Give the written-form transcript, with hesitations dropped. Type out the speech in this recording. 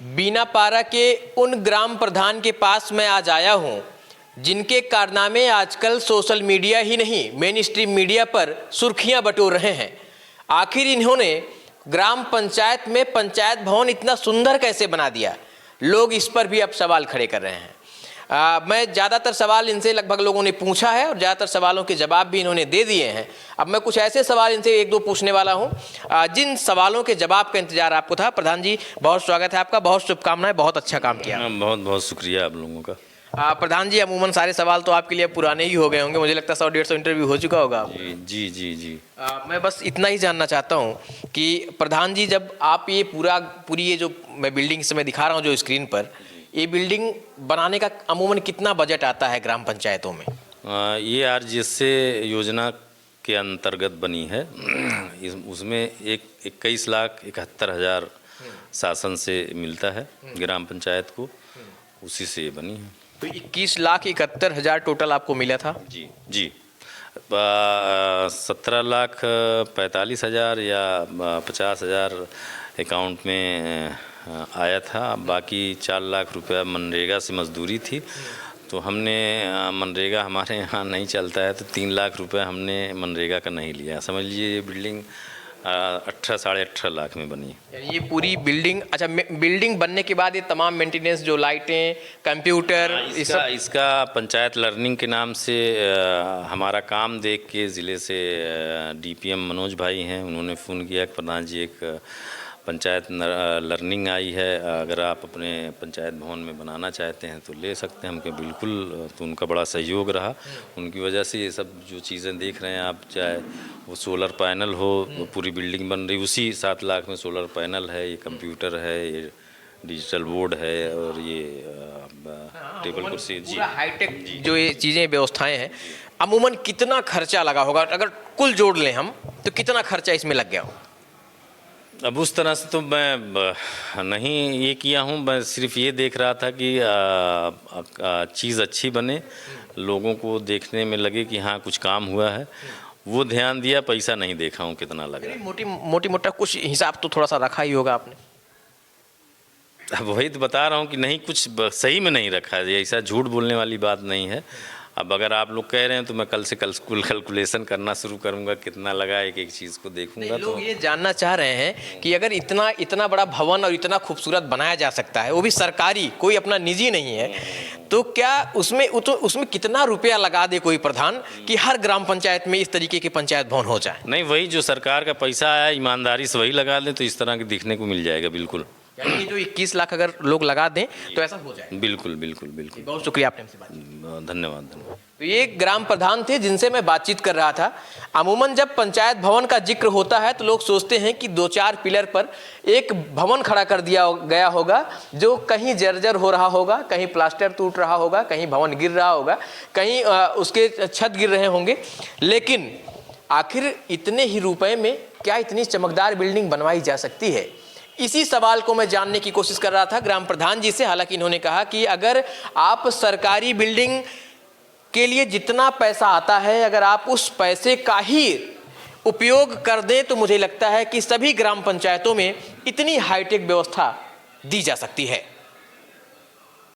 बीनापारा के उन ग्राम प्रधान के पास मैं आज आया हूं जिनके कारनामे आजकल सोशल मीडिया ही नहीं मेन स्ट्रीम मीडिया पर सुर्खियां बटोर रहे हैं। आखिर इन्होंने ग्राम पंचायत में पंचायत भवन इतना सुंदर कैसे बना दिया, लोग इस पर भी अब सवाल खड़े कर रहे हैं। मैं ज़्यादातर सवाल इनसे लगभग लोगों ने पूछा है और ज़्यादातर सवालों के जवाब भी इन्होंने दे दिए हैं। अब मैं कुछ ऐसे सवाल इनसे एक दो पूछने वाला हूं जिन सवालों के जवाब का इंतजार आपको था। प्रधान जी, बहुत स्वागत है आपका, बहुत शुभकामनाएं, बहुत अच्छा काम किया। बहुत बहुत शुक्रिया आप लोगों का। प्रधान जी, अमूमन सारे सवाल तो आपके लिए पुराने ही हो गए होंगे, मुझे लगता है 100-150 इंटरव्यू हो चुका होगा। जी जी जी। मैं बस इतना ही जानना चाहता हूं कि प्रधान जी, जब आप ये पूरी ये जो मैं बिल्डिंग समय दिखा रहा हूं जो स्क्रीन पर, ये बिल्डिंग बनाने का अमूमन कितना बजट आता है ग्राम पंचायतों में? ये आरजीएसए योजना के अंतर्गत बनी है। उसमें 21,71,000 शासन से मिलता है ग्राम पंचायत को, उसी से ये बनी है। तो 21,71,000 टोटल आपको मिला था? जी जी। 17,45,000 या 50,000 अकाउंट में आया था। बाकी 4 लाख रुपया मनरेगा से मजदूरी थी, तो हमने मनरेगा हमारे यहाँ नहीं चलता है, तो 3 लाख रुपया हमने मनरेगा का नहीं लिया। समझ लीजिए ये बिल्डिंग 18-18.5 लाख में बनी। ये पूरी बिल्डिंग, अच्छा, बिल्डिंग बनने के बाद ये तमाम मेंटेनेंस, जो लाइटें, कंप्यूटर, इसका पंचायत लर्निंग के नाम से हमारा काम देख के ज़िले से डीपीएम मनोज भाई हैं, उन्होंने फ़ोन किया कि प्रधान जी एक पंचायत लर्निंग आई है, अगर आप अपने पंचायत भवन में बनाना चाहते हैं तो ले सकते हैं। हमके बिल्कुल, तो उनका बड़ा सहयोग रहा। उनकी वजह से ये सब जो चीज़ें देख रहे हैं आप, चाहे वो सोलर पैनल हो, पूरी बिल्डिंग बन रही उसी 7 लाख में सोलर पैनल है, ये कंप्यूटर है, ये डिजिटल बोर्ड है और ये टेबल कुर्सी, जी हाईटेक जो ये चीज़ें व्यवस्थाएँ हैं। अमूमन कितना खर्चा लगा होगा, अगर कुल जोड़ लें हम तो कितना खर्चा इसमें लग गया हो? अब उस तरह से तो मैं नहीं ये किया हूँ, मैं सिर्फ ये देख रहा था कि चीज़ अच्छी बने, लोगों को देखने में लगे कि हाँ कुछ काम हुआ है, वो ध्यान दिया। पैसा नहीं देखा हूँ कितना लगा। मोटा कुछ हिसाब तो थोड़ा सा रखा ही होगा आपने? अब वही तो बता रहा हूँ कि नहीं, कुछ सही में नहीं रखा है, ऐसा झूठ बोलने वाली बात नहीं है। अब अगर आप लोग कह रहे हैं तो मैं कल से कैलकुलेशन करना शुरू करूंगा, कितना लगा एक एक चीज़ को देखूंगा। तो लोग ये जानना चाह रहे हैं कि अगर इतना बड़ा भवन और इतना खूबसूरत बनाया जा सकता है, वो भी सरकारी, कोई अपना निजी नहीं है, तो क्या उसमें कितना रुपया लगा दे कोई प्रधान कि हर ग्राम पंचायत में इस तरीके के पंचायत भवन हो जाए? नहीं, वही जो सरकार का पैसा आया ईमानदारी से वही लगा दें तो इस तरह के दिखने को मिल जाएगा। बिल्कुल, यानी जो 21 लाख अगर लोग लगा दें तो ऐसा हो जाए। बिल्कुल बिल्कुल बिल्कुल। बहुत शुक्रिया आपने हमसे बात की। धन्यवाद। तो ये ग्राम प्रधान थे जिनसे मैं बातचीत कर रहा था। अमूमन जब पंचायत भवन का जिक्र होता है तो लोग सोचते हैं कि 2-4 पिलर पर एक भवन खड़ा कर दिया गया होगा, जो कहीं जर्जर हो रहा होगा, कहीं प्लास्टर टूट रहा होगा, कहीं भवन गिर रहा होगा, कहीं उसके छत गिर रहे होंगे। लेकिन आखिर इतने ही रुपए में क्या इतनी चमकदार बिल्डिंग बनवाई जा सकती है? इसी सवाल को मैं जानने की कोशिश कर रहा था ग्राम प्रधान जी से। हालांकि इन्होंने कहा कि अगर आप सरकारी बिल्डिंग के लिए जितना पैसा आता है, अगर आप उस पैसे का ही उपयोग कर दें तो मुझे लगता है कि सभी ग्राम पंचायतों में इतनी हाईटेक व्यवस्था दी जा सकती है।